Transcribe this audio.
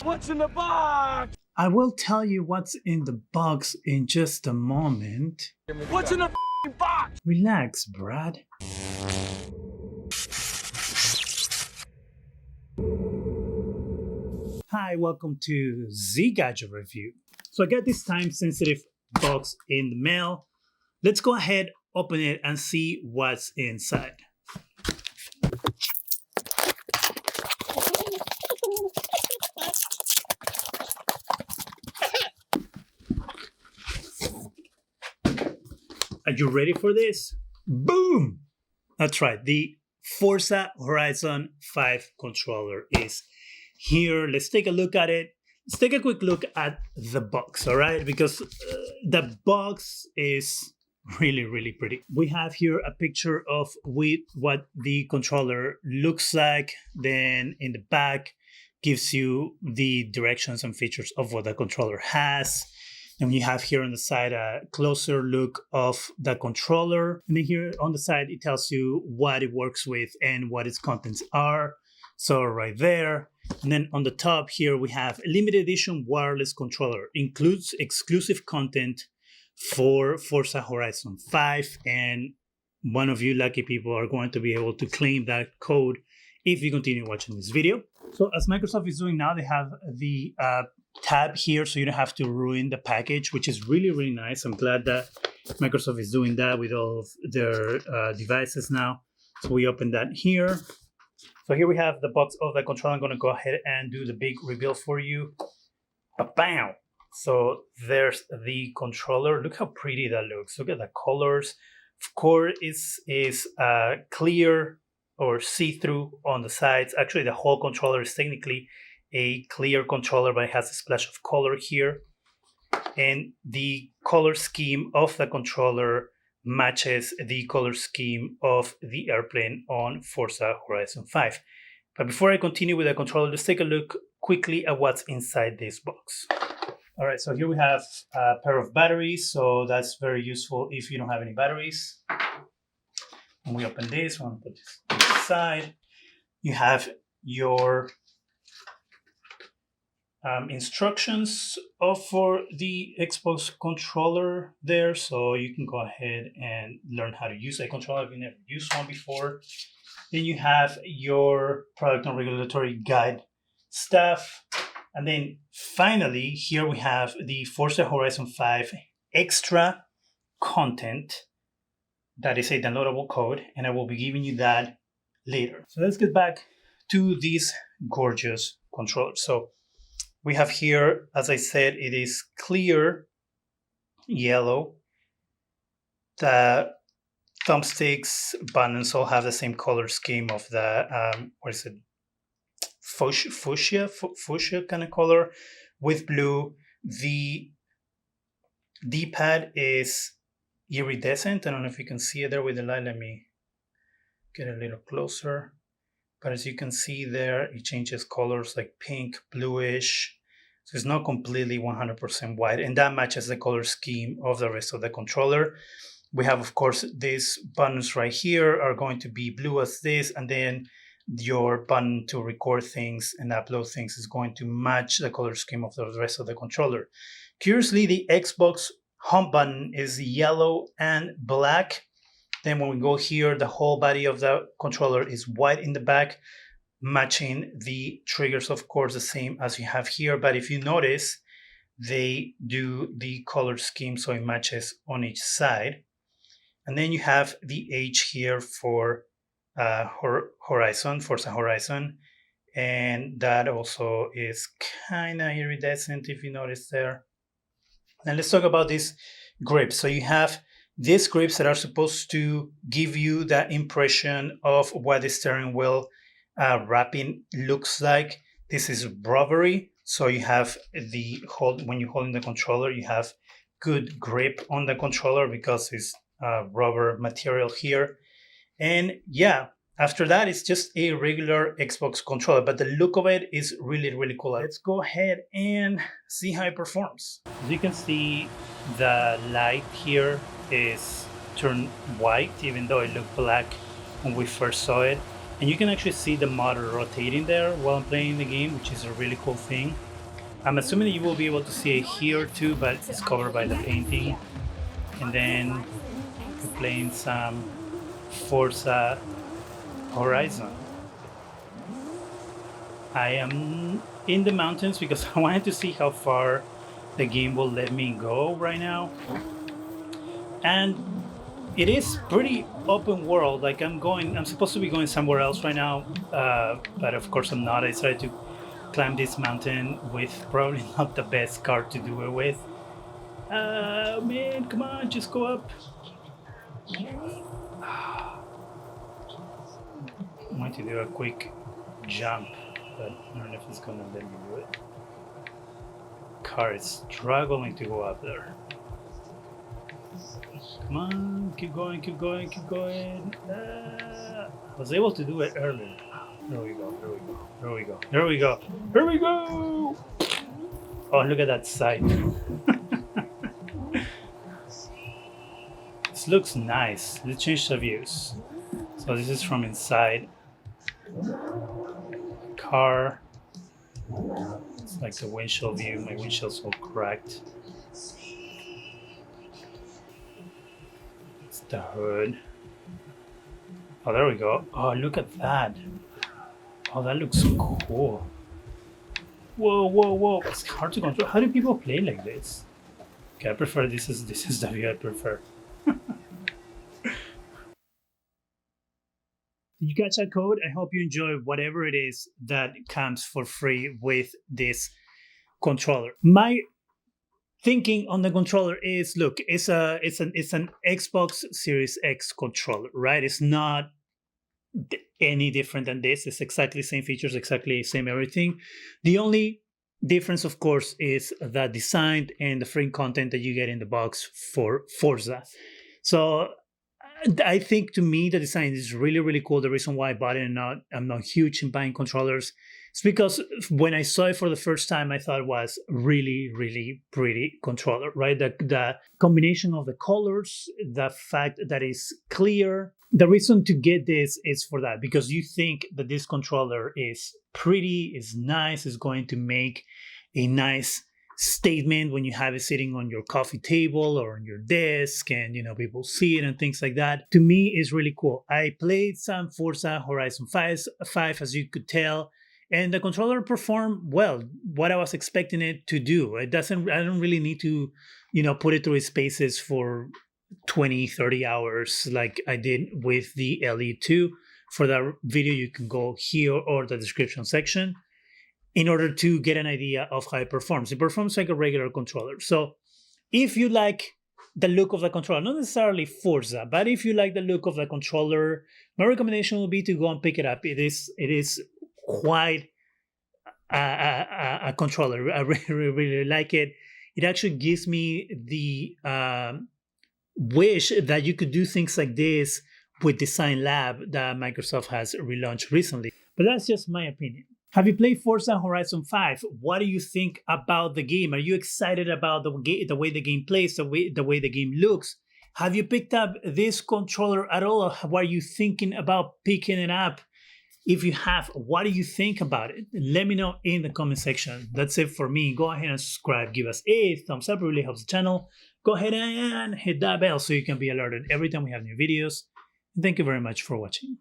What's in the box? I will tell you what's in the box in just a moment. What's in the box? Relax, Brad. Hi, welcome to Zgadgetreview. So I got this time-sensitive box in the mail. Let's go ahead, open it, and see what's inside. Are you ready for this? Boom! That's right, the Forza Horizon 5 controller is here. Let's take a look at it. Let's take a quick look at the box, all right? Because the box is really pretty. We have here a picture of what the controller looks like. Then in the back gives you the directions and features of what the controller has. And you have here on the side a closer look of the controller. And then here on the side, it tells you what it works with and what its contents are. So right there. And then on the top here, we have a limited edition wireless controller. Includes exclusive content for Forza Horizon 5. And one of you lucky people are going to be able to claim that code if you continue watching this video. So as Microsoft is doing now, they have the tab here so you don't have to ruin the package, which is really nice. I'm glad that Microsoft is doing that with all of their devices now. So we open that here. So here we have the box of the controller. I'm going to go ahead and do the big reveal for you. Ba-bam! So there's the controller. Look how pretty that looks. Look at the colors. Of course, is clear or see-through on the sides. Actually, the whole controller is technically a clear controller, but it has a splash of color here. And the color scheme of the controller matches the color scheme of the airplane on Forza Horizon 5. But before I continue with the controller, let's take a look quickly at what's inside this box. All right, so here we have a pair of batteries. So that's very useful if you don't have any batteries. When we open this, we'll put this inside. You have your instructions for the Xbox controller there, so you can go ahead and learn how to use a controller if you never used one before. Then you have your product and regulatory guide stuff. And then finally, here we have the Forza Horizon 5 extra content. That is a downloadable code, and I will be giving you that later. So let's get back to these gorgeous controllers. So we have here, as I said, it is clear yellow. The thumbsticks, buttons all have the same color scheme of the, what is it? Fuchsia kind of color with blue. The D-pad is iridescent. I don't know if you can see it there with the light. Let me get a little closer. But as you can see there, it changes colors like pink, bluish. So it's not completely 100% white. And that matches the color scheme of the rest of the controller. We have, of course, these buttons right here are going to be blue as this. And then your button to record things and upload things is going to match the color scheme of the rest of the controller. Curiously, the Xbox home button is yellow and black. Then when we go here, the whole body of the controller is white in the back, matching the triggers, of course, the same as you have here. But if you notice, they do the color scheme so it matches on each side. And then you have the H here for Forza Horizon. And that also is kind of iridescent if you notice there. And let's talk about these grips. So you have these grips that are supposed to give you that impression of what the steering wheel wrapping looks like. This is rubbery, so you have the hold when you're holding the controller, you have good grip on the controller because it's rubber material here. And yeah, after that, it's just a regular Xbox controller, but the look of it is really cool. Let's go ahead and see how it performs. As you can see, the light here is turned white, even though it looked black when we first saw it. And you can actually see the motor rotating there while I'm playing the game, which is a really cool thing. I'm assuming that you will be able to see it here too, but it's covered by the painting. And then we're playing some Forza Horizon. I am in the mountains because I wanted to see how far the game will let me go right now. And it is pretty open world. Like I'm supposed to be going somewhere else right now, but of course I'm not. I decided to climb this mountain with probably not the best car to do it with. Man, come on, just go up. I'm going to do a quick jump, but I don't know if it's gonna let me do it. Car is struggling to go up there. Come on, keep going, keep going, keep going. I was able to do it earlier. There we go, there we go, there we go, there we go, there we go! Oh, look at that sight. This looks nice. Let's change the views. So this is from inside. Car. It's like the windshield view. My windshield's all cracked. It's the hood. Oh, there we go. Oh, look at that. Oh, that looks cool. Whoa, whoa, whoa. It's hard to control. How do people play like this? Okay, I prefer this is the view I prefer. Did you catch that code? I hope you enjoy whatever it is that comes for free with this controller. My thinking on the controller is, look, it's an Xbox Series X controller, right? It's not any different than this. It's exactly the same features, exactly the same everything. The only difference, of course, is the design and the free content that you get in the box for Forza. So I think, to me, the design is really, really cool. The reason why I bought it, and I'm not huge in buying controllers, is because when I saw it for the first time, I thought it was really, really pretty controller, right? The combination of the colors, the fact that it's clear. The reason to get this is for that, because you think that this controller is pretty, is nice, is going to make a nice statement when you have it sitting on your coffee table or on your desk, and people see it and things like that. To me, is really cool. I played some Forza Horizon 5, as you could tell, and the controller performed well, what I was expecting it to do. I don't really need to put it through its paces for 20-30 hours like I did with the LE2. For that video, you can go here or the description section in order to get an idea of how it performs. It performs like a regular controller. So if you like the look of the controller, not necessarily Forza, but if you like the look of the controller, my recommendation would be to go and pick it up. It is quite a controller. I really, really like it. It actually gives me the wish that you could do things like this with Design Lab that Microsoft has relaunched recently. But that's just my opinion. Have you played Forza Horizon 5? What do you think about the game? Are you excited about the way the game plays, the way the game looks? Have you picked up this controller at all? Or what are you thinking about picking it up? If you have, what do you think about it? Let me know in the comment section. That's it for me. Go ahead and subscribe. Give us a thumbs up. It really helps the channel. Go ahead and hit that bell so you can be alerted every time we have new videos. And thank you very much for watching.